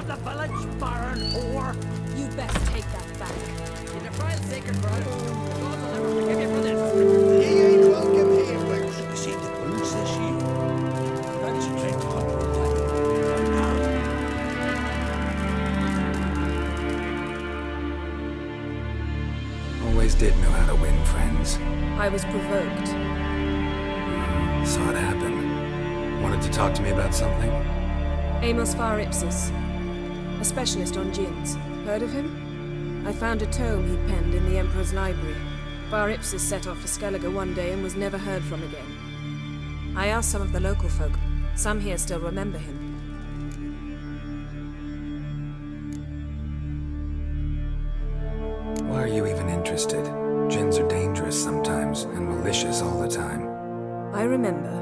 of the village, Baron, or... You'd best take that back. You defy the sacred ground. God will never forgive you for this. Ye ain't welcome here, Wicks. You see the boots this year? That's a trip to Hunter. Always did know how to win friends. I was provoked. Saw it happen. Wanted to talk to me about something? Amos Ipsis, a specialist on djinns. Heard of him? I found a tome he'd penned in the Emperor's library. Ipsis set off for Skellige one day and was never heard from again. I asked some of the local folk. Some here still remember him. Why are you even interested? Djinns are dangerous sometimes, and malicious all the time. I remember.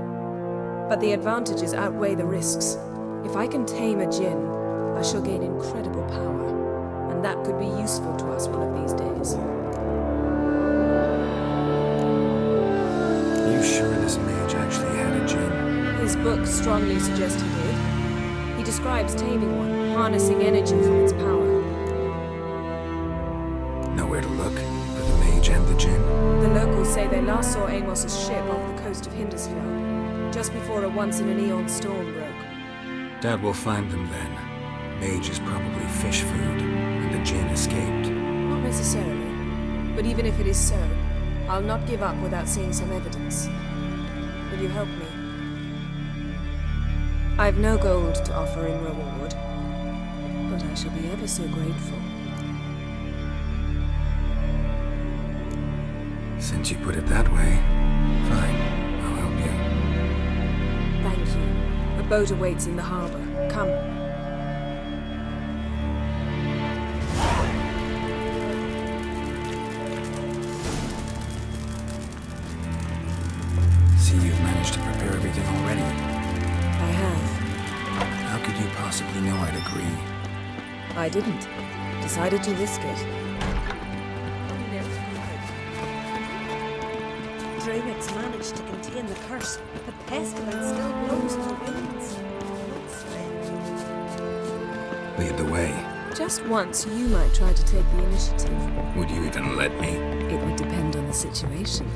But the advantages outweigh the risks. If I can tame a djinn, I shall gain incredible power. And that could be useful to us one of these days. You sure this mage actually had a djinn? His book strongly suggests he did. He describes taming one, harnessing energy from its power. Nowhere to look for the mage and the djinn? The locals say they last saw Amos's ship off the coast of Hindusfjord, just before a once-in-an-eon storm broke. Doubt we'll find them then. Mage is probably fish food, and the djinn escaped. Not necessarily. But even if it is so, I'll not give up without seeing some evidence. Will you help me? I've no gold to offer in reward, but I shall be ever so grateful. Since you put it that way, fine, I'll help you. Thank you. A boat awaits in the harbor. Come. See, you've managed to prepare everything already. I have. How could you possibly know I'd agree? I didn't. Decided to risk it. Druids managed to contain the curse. The pestilence still blows in the winds. Lead the way. Just once, you might try to take the initiative. Would you even let me? It would depend on the situation.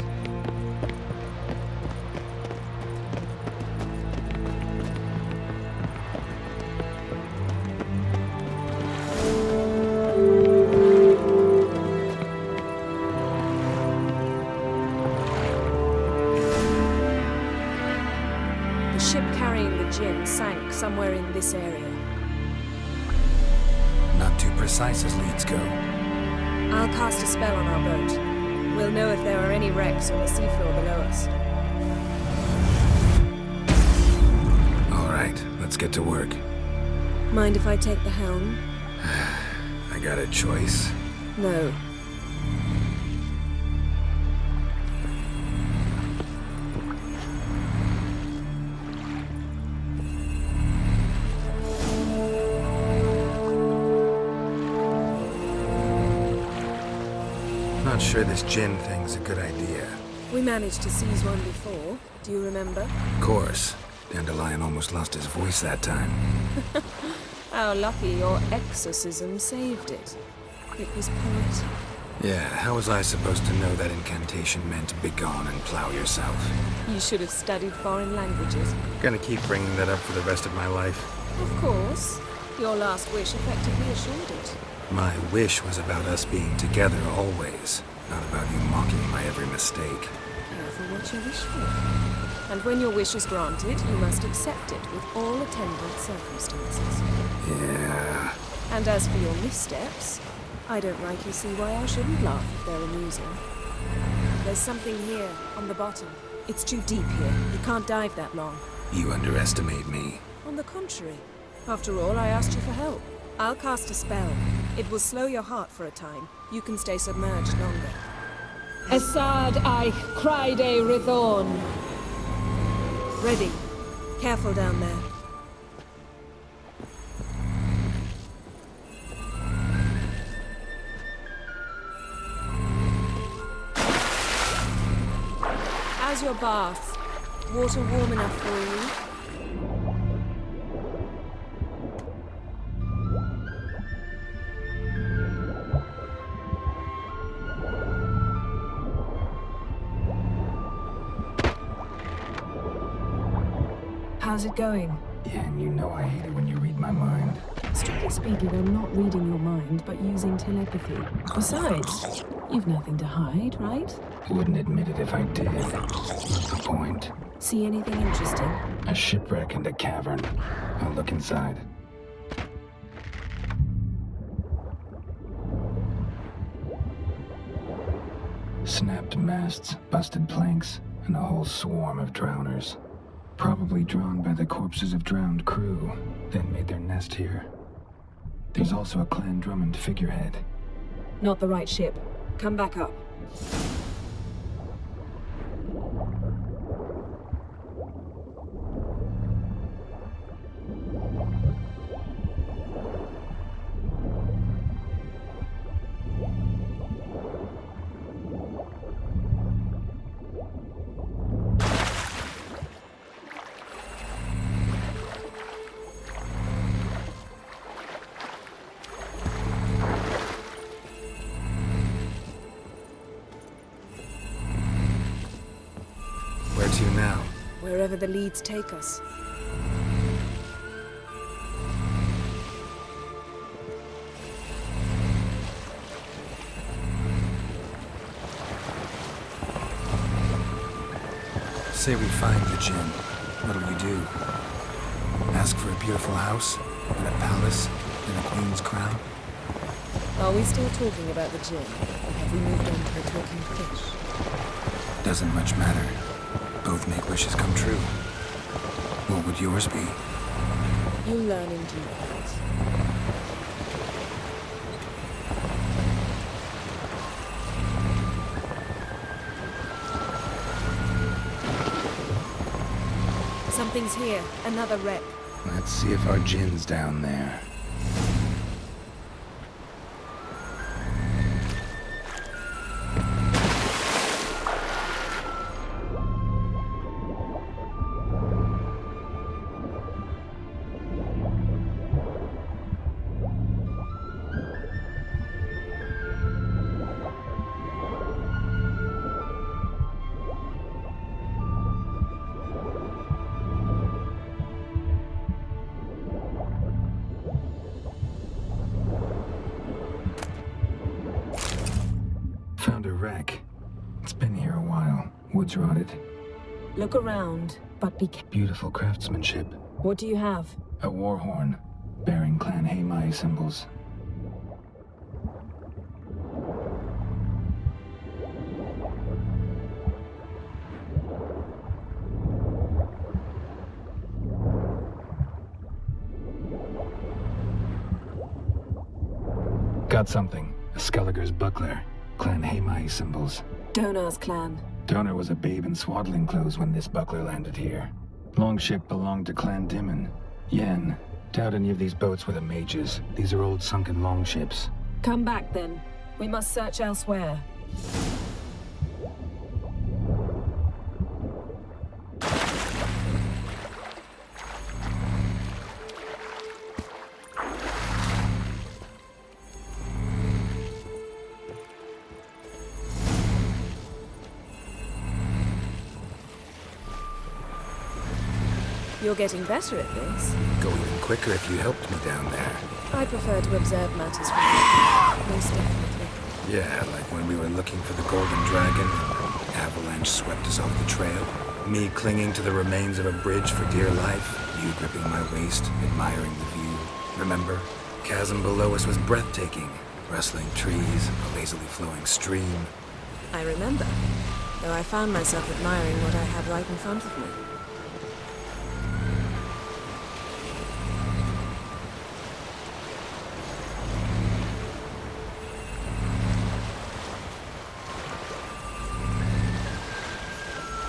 The ship carrying the djinn sank somewhere in this area. Not too precise as leads go. I'll cast a spell on our boat. We'll know if there are any wrecks on the seafloor below us. All right, let's get to work. Mind if I take the helm? I got a choice. No. Not sure this djinn thing's a good idea. We managed to seize one before. Do you remember? Of course. Dandelion almost lost his voice that time. How lucky your exorcism saved it. It was poetic. Yeah, how was I supposed to know that incantation meant begone and plow yourself? You should have studied foreign languages. Gonna keep bringing that up for the rest of my life. Of course. Your last wish effectively assured it. My wish was about us being together always, not about you mocking my every mistake. Careful what you wish for. And when your wish is granted, you must accept it with all attendant circumstances. Yeah. And as for your missteps, I don't rightly see why I shouldn't laugh if they're amusing. There's something here, on the bottom. It's too deep here. You can't dive that long. You underestimate me. On the contrary. After all, I asked you for help. I'll cast a spell. It will slow your heart for a time. You can stay submerged longer. Esad I Criede Rithorn. Ready. Careful down there. How's your bath? Water warm enough for you? How's it going? Yen, you know I hate it when you read my mind. Strictly speaking, I'm not reading your mind, but using telepathy. Besides, you've nothing to hide, right? Wouldn't admit it if I did. Not the point. See anything interesting? A shipwreck and a cavern. I'll look inside. Snapped masts, busted planks, and a whole swarm of drowners. Probably drawn by the corpses of drowned crew, then made their nest here. There's also a Clan Drummond figurehead. Not the right ship. Come back up. Where to now? Wherever the leads take us. Say we find the Jinn. What'll you do? Ask for a beautiful house? And a palace? And a queen's crown? Are we still talking about the Jinn? Or have we moved on to a talking fish? Doesn't much matter. Both make wishes come true. What would yours be? You'll learn in due course. Something's here. Another wreck. Let's see if our Jinn's down there. Found a wreck. It's been here a while. Wood's rotted. Look around, but be careful. Beautiful craftsmanship. What do you have? A war horn, bearing Clan Haimai symbols. Got something. A Skelliger's buckler. Clan Haimai symbols. Donar's clan. Donar was a babe in swaddling clothes when this buckler landed here. Longship belonged to Clan Dimon. Yen, doubt any of these boats were the mages. These are old sunken longships. Come back then. We must search elsewhere. You're getting better at this. Go even quicker if you helped me down there. I prefer to observe matters from here. Most definitely. Yeah, like when we were looking for the Golden Dragon and an avalanche swept us off the trail. Me clinging to the remains of a bridge for dear life. You gripping my waist, admiring the view. Remember? Chasm below us was breathtaking. Rustling trees, a lazily flowing stream. I remember, though I found myself admiring what I had right in front of me.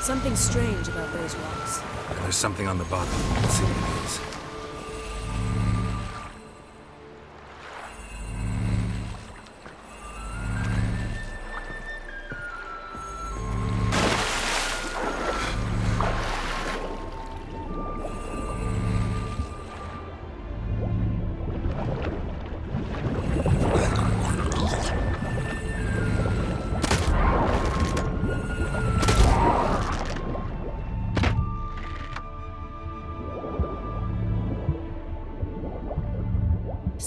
Something strange about those rocks. There's something on the bottom. Let's see what it is.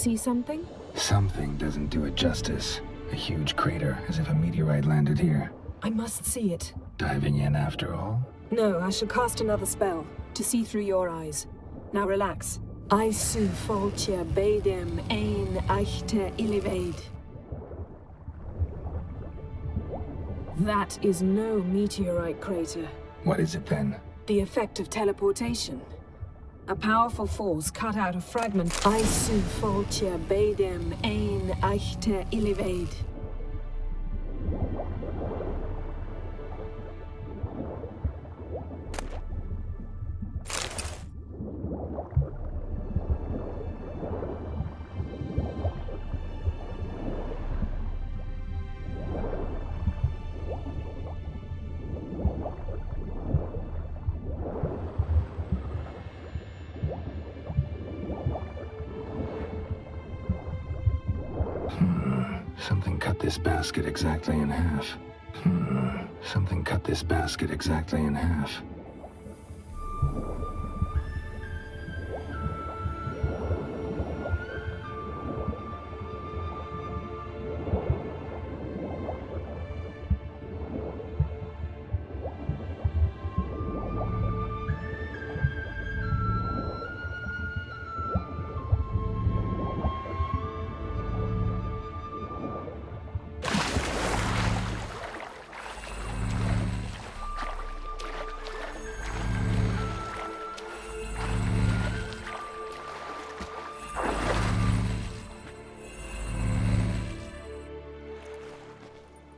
See something? Something doesn't do it justice. A huge crater, as if a meteorite landed here. I must see it. Diving in after all? No, I shall cast another spell, to see through your eyes. Now relax. I su foltia bedem ein eichte illivaid. That is no meteorite crater. What is it then? The effect of teleportation. A powerful force cut out a fragment. I su foltia bedem ein eichte illivaid. Something cut this basket exactly in half. Something cut this basket exactly in half.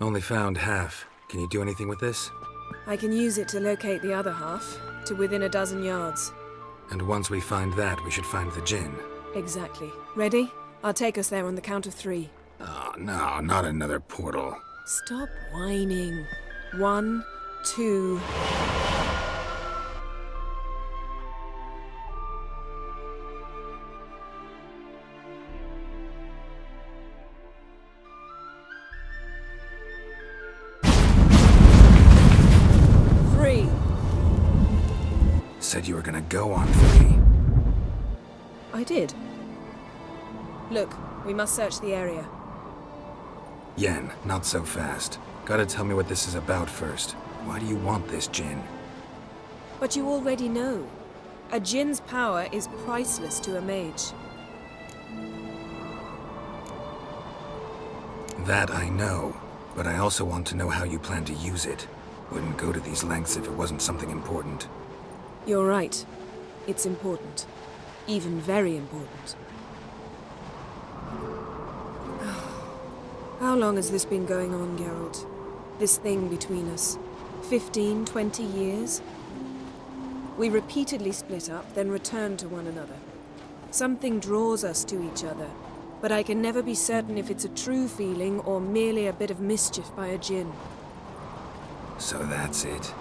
Only found half. Can you do anything with this? I can use it to locate the other half, to within a dozen yards. And once we find that, we should find the Jinn. Exactly. Ready? I'll take us there on the count of 3. Oh, no, not another portal. Stop whining. 1, 2... Said you were gonna go on 3. I did. Look, we must search the area. Yen, not so fast. Gotta tell me what this is about first. Why do you want this Jinn? But you already know. A Jinn's power is priceless to a mage. That I know, but I also want to know how you plan to use it. Wouldn't go to these lengths if it wasn't something important. You're right. It's important. Even very important. How long has this been going on, Geralt? This thing between us? 15, 20 years? We repeatedly split up, then returned to one another. Something draws us to each other, but I can never be certain if it's a true feeling or merely a bit of mischief by a Jinn. So that's it.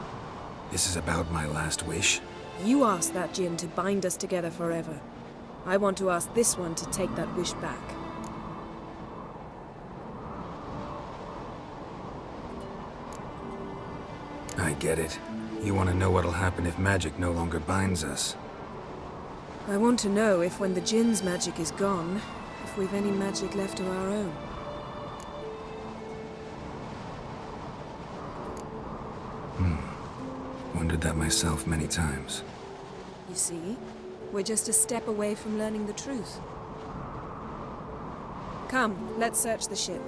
This is about my last wish? You asked that Jinn to bind us together forever. I want to ask this one to take that wish back. I get it. You want to know what'll happen if magic no longer binds us. I want to know if when the Jinn's magic is gone, if we've any magic left of our own. Wondered that myself many times. You see, we're just a step away from learning the truth. Come, let's search the ship.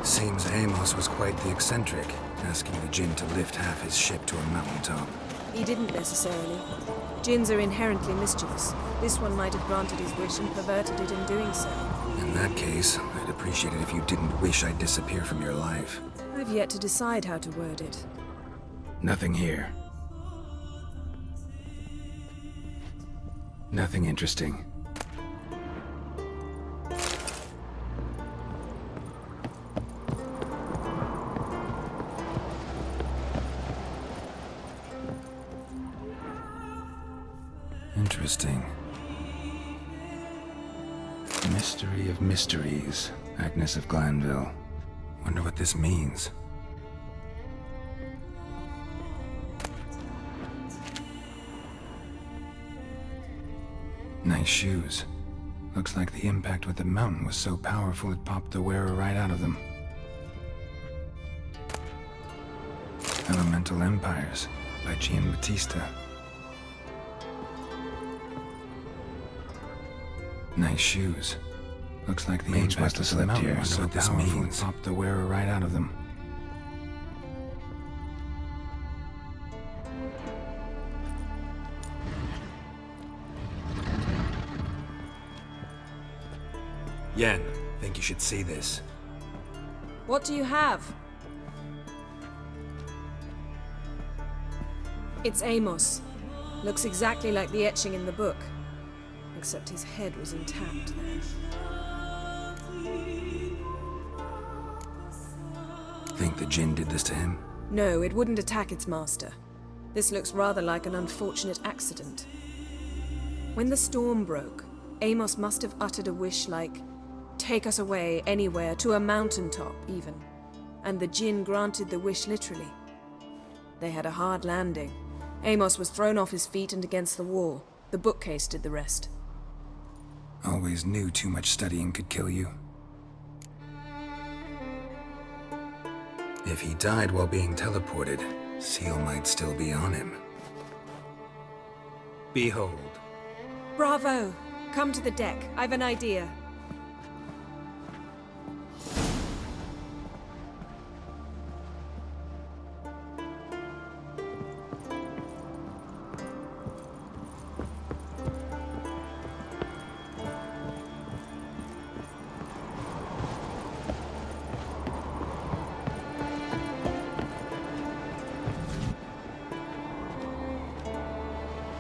Seems Amos was quite the eccentric, asking the Jinn to lift half his ship to a mountaintop. He didn't necessarily. Jinns are inherently mischievous. This one might have granted his wish and perverted it in doing so. In that case, I'd appreciate it if you didn't wish I'd disappear from your life. I've yet to decide how to word it. Nothing here. Nothing interesting. Interesting. Mystery of mysteries, Agnes of Glanville. Wonder what this means. Nice shoes. Looks like the impact with the mountain was so powerful it popped the wearer right out of them. Elemental Empires by Giambattista. Nice shoes. Looks like the impact with the mountain was so powerful it popped the wearer right out of them. Yen, think you should see this. What do you have? It's Amos. Looks exactly like the etching in the book. Except his head was intact there. Think the Jinn did this to him? No, it wouldn't attack its master. This looks rather like an unfortunate accident. When the storm broke, Amos must have uttered a wish like, "Take us away, anywhere, to a mountaintop, even." And the Jinn granted the wish literally. They had a hard landing. Amos was thrown off his feet and against the wall. The bookcase did the rest. Always knew too much studying could kill you. If he died while being teleported, Seal might still be on him. Behold. Bravo! Come to the deck. I've an idea.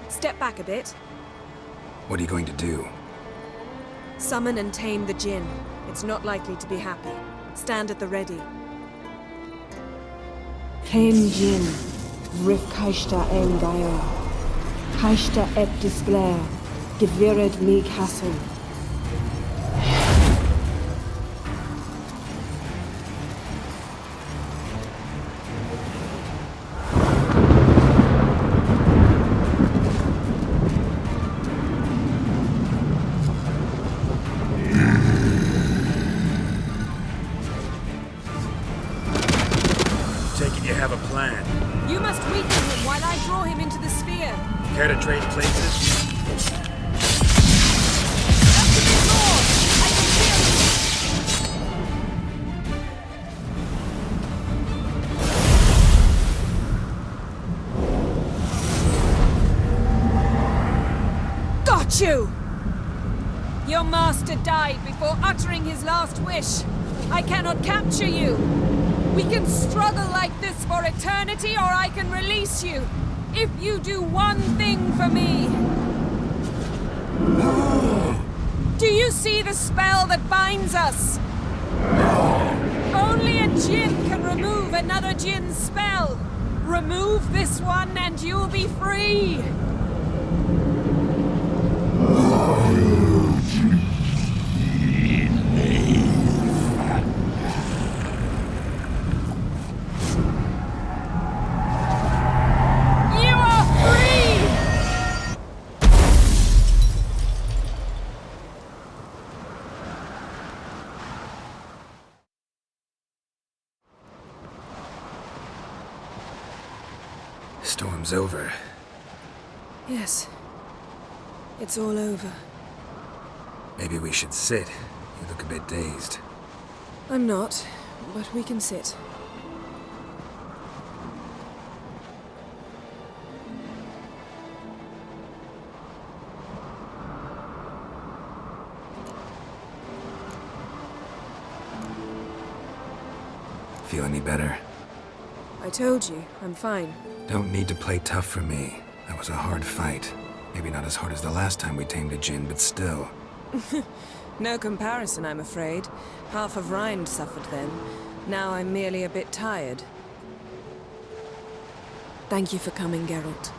Step back a bit. What are you going to do? Summon and tame the Jinn. It's not likely to be happy. Stand at the ready. Tame Jinn, Rif Kaishta en Gaia. Kaishta et Disglair, Gevired me Castle. You have a plan. You must weaken him while I draw him into the sphere. Care to trade places? Up to his lord! I can feel him! Got you! Your master died before uttering his last wish. I cannot capture you. We can struggle like this for eternity, or I can release you. If you do one thing for me. Do you see the spell that binds us? Only a Jinn can remove another Jinn's spell. Remove this one and you'll be free. Storm's over. Yes. It's all over. Maybe we should sit. You look a bit dazed. I'm not, but we can sit. Feel any better? I told you, I'm fine. Don't need to play tough for me. That was a hard fight. Maybe not as hard as the last time we tamed a Jinn, but still. No comparison, I'm afraid. Half of Rind suffered then. Now I'm merely a bit tired. Thank you for coming, Geralt.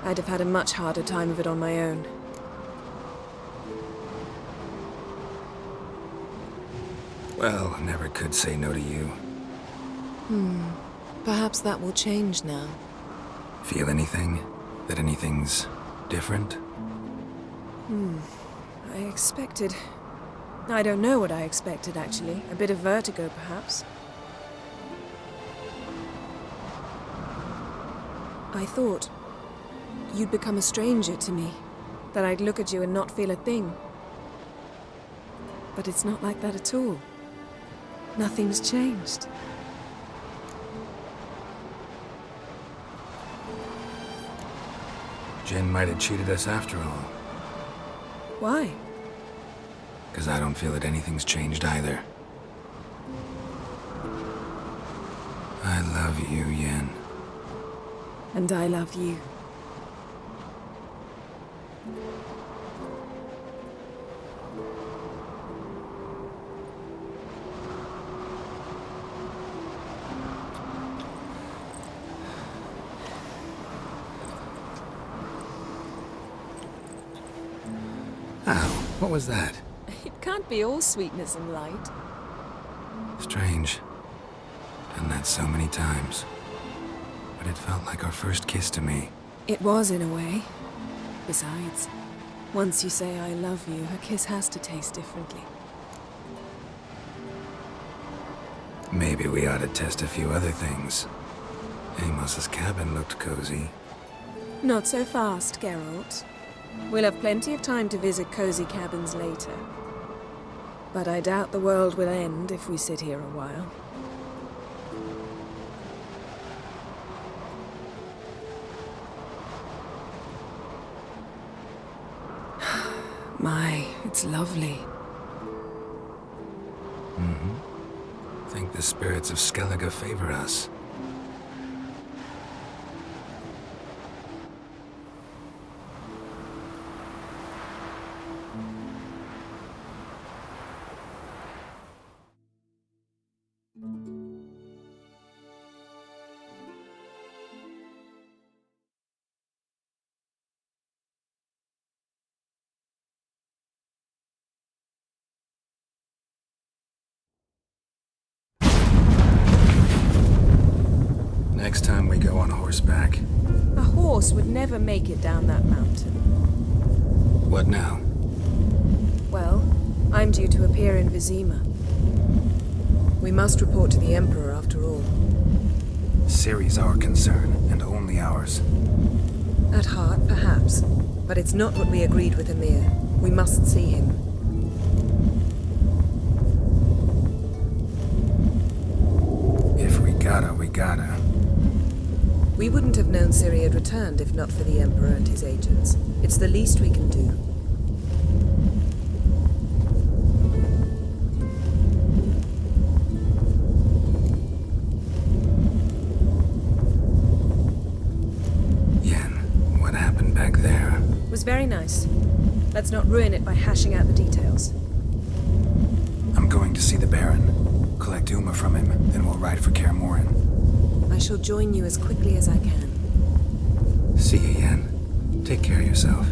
I'd have had a much harder time of it on my own. Well, never could say no to you. Perhaps that will change now. Feel anything? That anything's different? I expected... I don't know what I expected, actually. A bit of vertigo, perhaps. I thought you'd become a stranger to me. That I'd look at you and not feel a thing. But it's not like that at all. Nothing's changed. Jen might have cheated us after all. Why? Because I don't feel that anything's changed either. I love you, Yen. And I love you. Ow, what was that? It can't be all sweetness and light. Strange. Done that so many times. But it felt like our first kiss to me. It was, in a way. Besides, once you say I love you, a kiss has to taste differently. Maybe we ought to test a few other things. Amos's cabin looked cozy. Not so fast, Geralt. We'll have plenty of time to visit cozy cabins later. But I doubt the world will end if we sit here a while. My, it's lovely. Think the spirits of Skellige favor us. Next time we go on horseback. A horse would never make it down that mountain. What now? Well, I'm due to appear in Vizima. We must report to the Emperor after all. Ciri's our concern, and only ours. At heart, perhaps. But it's not what we agreed with Emir. We must see him. If we gotta, we gotta. We wouldn't have known Ciri had returned if not for the Emperor and his agents. It's the least we can do. Yen, what happened back there? It was very nice. Let's not ruin it by hashing out the details. I'm going to see the Baron. Collect Uma from him, then we'll ride for Kaer Morhen. I shall join you as quickly as I can. See you, Yen. Take care of yourself.